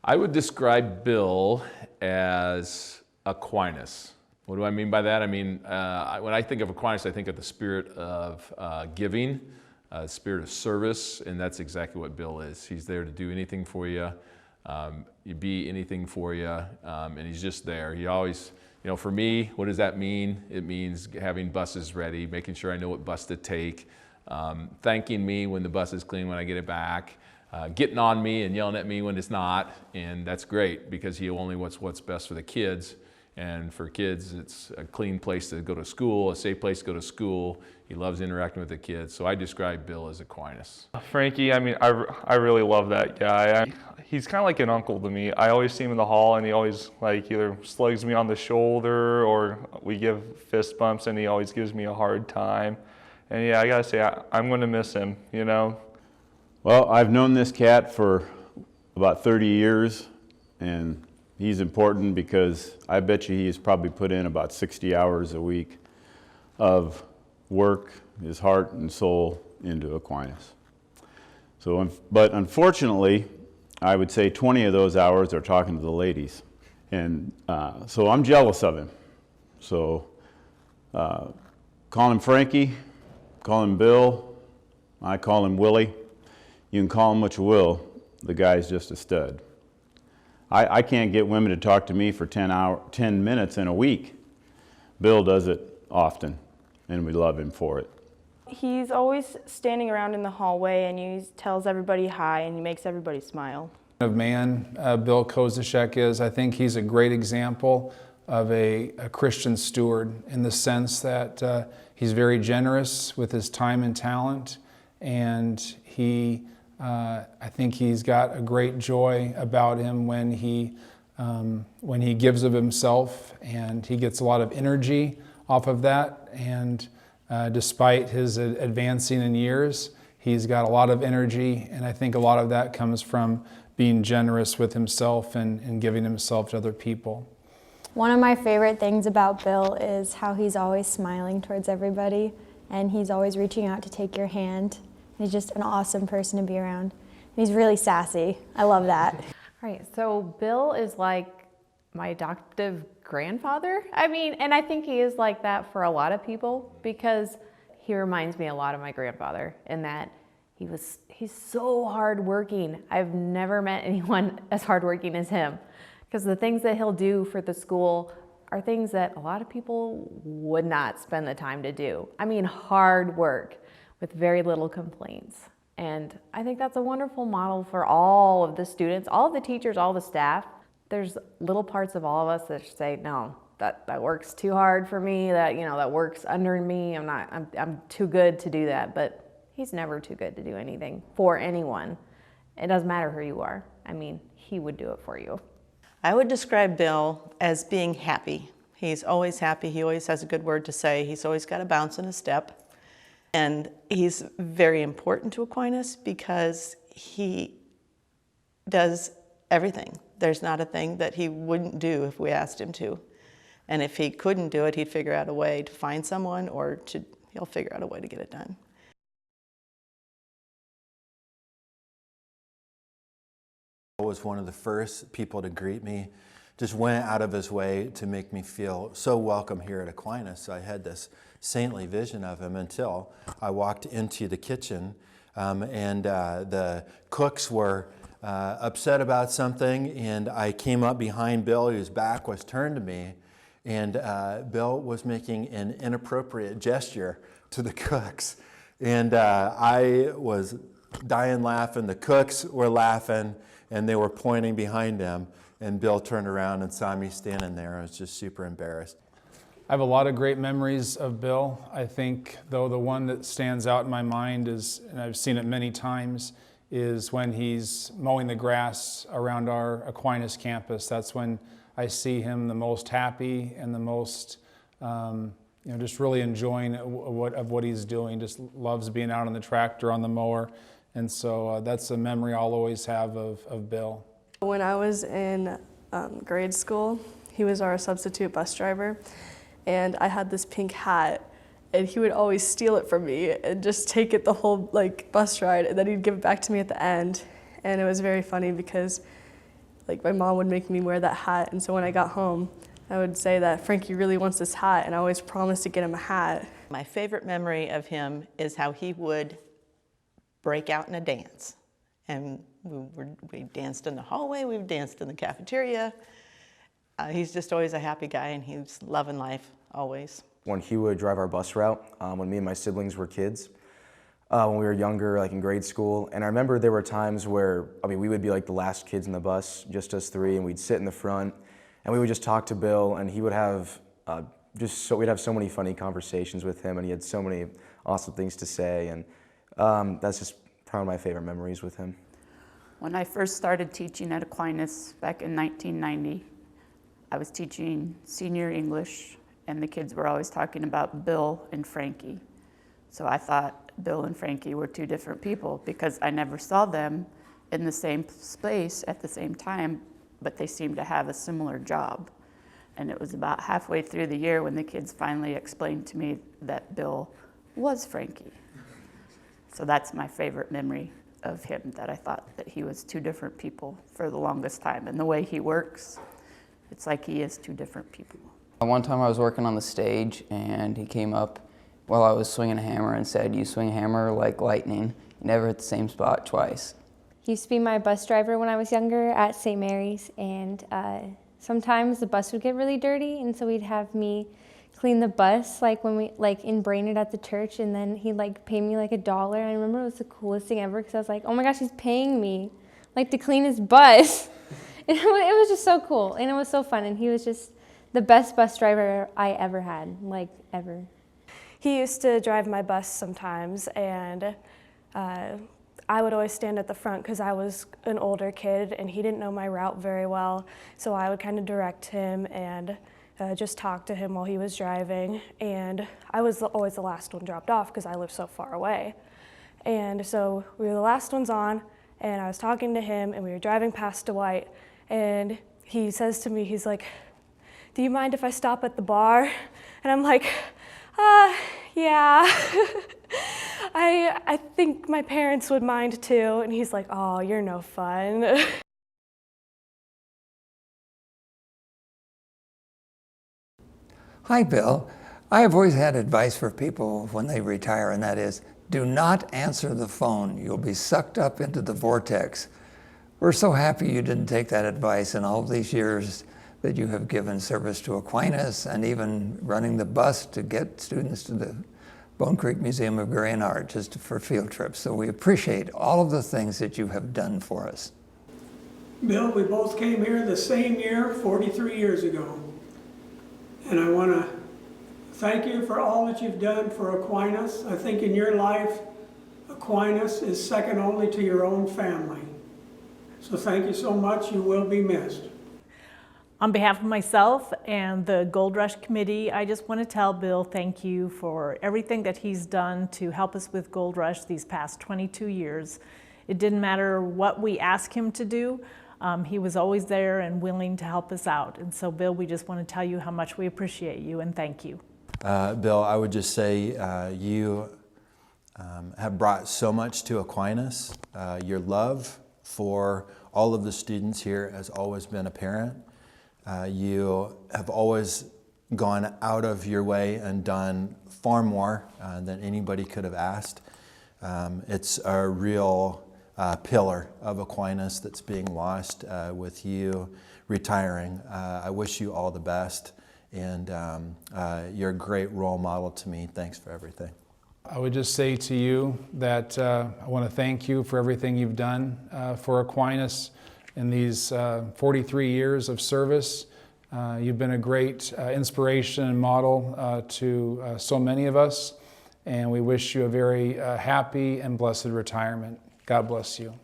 I would describe Bill as Aquinas. What do I mean by that? I mean, when I think of Aquinas, I think of the spirit of giving, spirit of service, and that's exactly what Bill is. He's there to do anything for you, be anything for you, and he's just there. He always, for me, what does that mean? It means having buses ready, making sure I know what bus to take, thanking me when the bus is clean when I get it back, getting on me and yelling at me when it's not, and that's great because he only wants what's best for the kids. And for kids, it's a clean place to go to school, a safe place to go to school. He loves interacting with the kids. So I describe Bill as Aquinas. Frankie, I really love that guy. He's kind of like an uncle to me. I always see him in the hall and he always either slugs me on the shoulder or we give fist bumps and he always gives me a hard time. And yeah, I gotta say, I'm gonna miss him, Well, I've known this cat for about 30 years and he's important because I bet you he's probably put in about 60 hours a week of work, his heart and soul into Aquinas. But unfortunately, I would say 20 of those hours are talking to the ladies. And so I'm jealous of him. So call him Frankie, call him Bill, I call him Willie. You can call him what you will, the guy's just a stud. I can't get women to talk to me for 10 minutes in a week. Bill does it often, and we love him for it. He's always standing around in the hallway, and he tells everybody hi, and he makes everybody smile. Of man, Bill Kozishek is. I think he's a great example of a Christian steward in the sense that he's very generous with his time and talent, and I think he's got a great joy about him when he gives of himself, and he gets a lot of energy off of that. And despite his advancing in years, he's got a lot of energy, and I think a lot of that comes from being generous with himself and giving himself to other people. One of my favorite things about Bill is how he's always smiling towards everybody, and he's always reaching out to take your hand. He's just an awesome person to be around. He's really sassy. I love that. Right, so Bill is like my adoptive grandfather. And I think he is like that for a lot of people because he reminds me a lot of my grandfather in that he's so hardworking. I've never met anyone as hardworking as him because the things that he'll do for the school are things that a lot of people would not spend the time to do. Hard work with very little complaints. And I think that's a wonderful model for all of the students, all of the teachers, all the staff. There's little parts of all of us that say, no, that work's too hard for me, that works under me, I'm too good to do that. But he's never too good to do anything for anyone. It doesn't matter who you are. He would do it for you. I would describe Bill as being happy. He's always happy, he always has a good word to say, he's always got a bounce in his step. And he's very important to Aquinas because he does everything. There's not a thing that he wouldn't do if we asked him to. And if he couldn't do it, he'd figure out a way to find someone or he'll figure out a way to get it done. He was one of the first people to greet me, just went out of his way to make me feel so welcome here at Aquinas. I had this saintly vision of him until I walked into the kitchen and the cooks were upset about something, and I came up behind Bill, whose back was turned to me, and Bill was making an inappropriate gesture to the cooks. And I was dying laughing, the cooks were laughing, and they were pointing behind him, and Bill turned around and saw me standing there. I was just super embarrassed. I have a lot of great memories of Bill. I think, though, the one that stands out in my mind is, and I've seen it many times, is when he's mowing the grass around our Aquinas campus. That's when I see him the most happy and the most, just really enjoying what he's doing. Just loves being out on the tractor, on the mower. And so that's a memory I'll always have of Bill. When I was in grade school, he was our substitute bus driver. And I had this pink hat, and he would always steal it from me and just take it the whole bus ride, and then he'd give it back to me at the end. And it was very funny because Like my mom would make me wear that hat, and so when I got home, I would say that Frankie really wants this hat, and I always promised to get him a hat. My favorite memory of him is how he would break out in a dance. And we danced in the hallway, we danced in the cafeteria. He's just always a happy guy, and he's loving life, always. When he would drive our bus route, when me and my siblings were kids, when we were younger, like in grade school, and I remember there were times where, we would be like the last kids in the bus, just us three, and we'd sit in the front, and we would just talk to Bill, and he would have we'd have so many funny conversations with him, and he had so many awesome things to say, and that's just probably my favorite memories with him. When I first started teaching at Aquinas back in 1990, I was teaching senior English, and the kids were always talking about Bill and Frankie. So I thought Bill and Frankie were two different people because I never saw them in the same space at the same time, but they seemed to have a similar job. And it was about halfway through the year when the kids finally explained to me that Bill was Frankie. So that's my favorite memory of him, that I thought that he was two different people for the longest time. And the way he works, it's like he is two different people. One time I was working on the stage and he came up while I was swinging a hammer and said, "You swing a hammer like lightning, you never hit the same spot twice." He used to be my bus driver when I was younger at St. Mary's, and sometimes the bus would get really dirty, and so he'd have me clean the bus, like when we, in Brainerd at the church, and then he'd pay me $1. And I remember it was the coolest thing ever because I was like, oh my gosh, he's paying me to clean his bus. And it was just so cool, and it was so fun, and he was just the best bus driver I ever had, ever. He used to drive my bus sometimes, and I would always stand at the front because I was an older kid and he didn't know my route very well, so I would kind of direct him and just talk to him while he was driving, and I was always the last one dropped off because I lived so far away. And so we were the last ones on, and I was talking to him, and we were driving past Dwight, and he says to me, he's like, "Do you mind if I stop at the bar?" And I'm like, yeah. I think my parents would mind too. And he's like, "Oh, you're no fun." Hi, Bill. I have always had advice for people when they retire, and that is, do not answer the phone. You'll be sucked up into the vortex. We're so happy you didn't take that advice in all these years that you have given service to Aquinas and even running the bus to get students to the Bone Creek Museum of Gray Art just for field trips. So we appreciate all of the things that you have done for us. Bill, we both came here the same year, 43 years ago. And I want to thank you for all that you've done for Aquinas. I think in your life, Aquinas is second only to your own family. So thank you so much. You will be missed. On behalf of myself and the Gold Rush Committee, I just want to tell Bill thank you for everything that he's done to help us with Gold Rush these past 22 years. It didn't matter what we asked him to do. He was always there and willing to help us out. And so, Bill, we just want to tell you how much we appreciate you and thank you. Bill, I would just say you have brought so much to Aquinas. Your love for all of the students here has always been apparent. You have always gone out of your way and done far more than anybody could have asked. It's a real pillar of Aquinas that's being lost with you retiring. I wish you all the best, and you're a great role model to me. Thanks for everything. I would just say to you that I want to thank you for everything you've done for Aquinas in these 43 years of service. You've been a great inspiration and model to so many of us, and we wish you a very happy and blessed retirement. God bless you.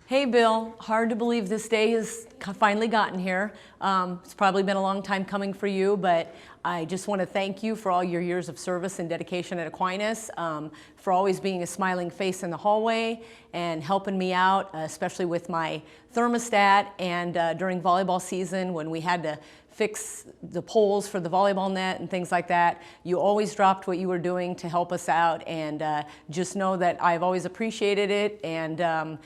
Hey, Bill. Hard to believe this day has finally gotten here. It's probably been a long time coming for you, but I just want to thank you for all your years of service and dedication at Aquinas, for always being a smiling face in the hallway and helping me out, especially with my thermostat, and during volleyball season when we had to fix the poles for the volleyball net and things like that, you always dropped what you were doing to help us out, and just know that I've always appreciated it, and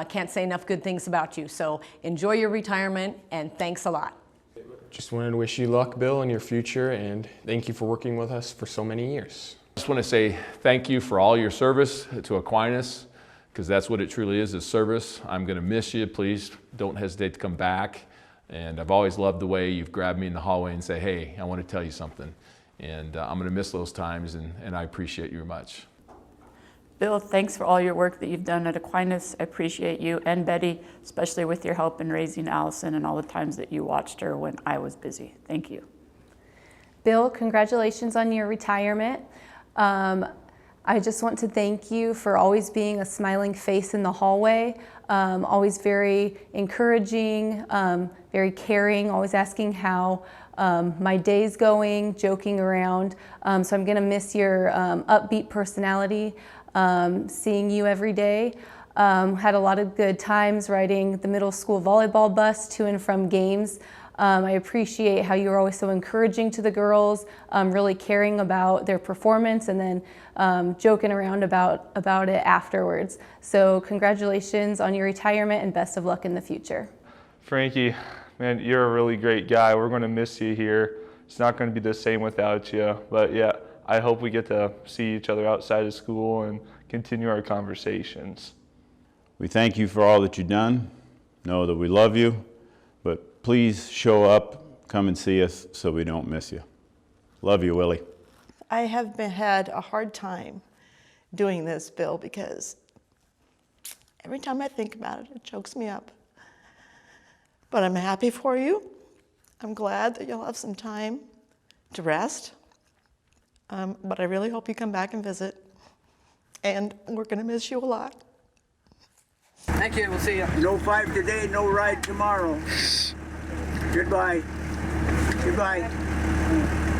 can't say enough good things about you. So enjoy your retirement, and thanks a lot. Just wanted to wish you luck, Bill, in your future, and thank you for working with us for so many years. I just want to say thank you for all your service to Aquinas, because that's what it truly is service. I'm going to miss you. Please don't hesitate to come back. And I've always loved the way you've grabbed me in the hallway and say, hey, I want to tell you something. And I'm going to miss those times, and I appreciate you very much. Bill, thanks for all your work that you've done at Aquinas. I appreciate you and Betty, especially with your help in raising Allison and all the times that you watched her when I was busy. Thank you. Bill, congratulations on your retirement. I just want to thank you for always being a smiling face in the hallway, always very encouraging, very caring, always asking how my day's going, joking around. So I'm gonna miss your upbeat personality, seeing you every day. Had a lot of good times riding the middle school volleyball bus to and from games. I appreciate how you were always so encouraging to the girls, really caring about their performance, and then joking around about it afterwards. So congratulations on your retirement, and best of luck in the future. Frankie, man, you're a really great guy. We're going to miss you here. It's not going to be the same without you. But yeah, I hope we get to see each other outside of school and continue our conversations. We thank you for all that you've done. Know that we love you, but please show up, come and see us so we don't miss you. Love you, Willie. I have had a hard time doing this, Bill, because every time I think about it, it chokes me up. But I'm happy for you. I'm glad that you'll have some time to rest. But I really hope you come back and visit. And we're going to miss you a lot. Thank you. We'll see you. No 5 today, no ride tomorrow. Goodbye. Goodbye.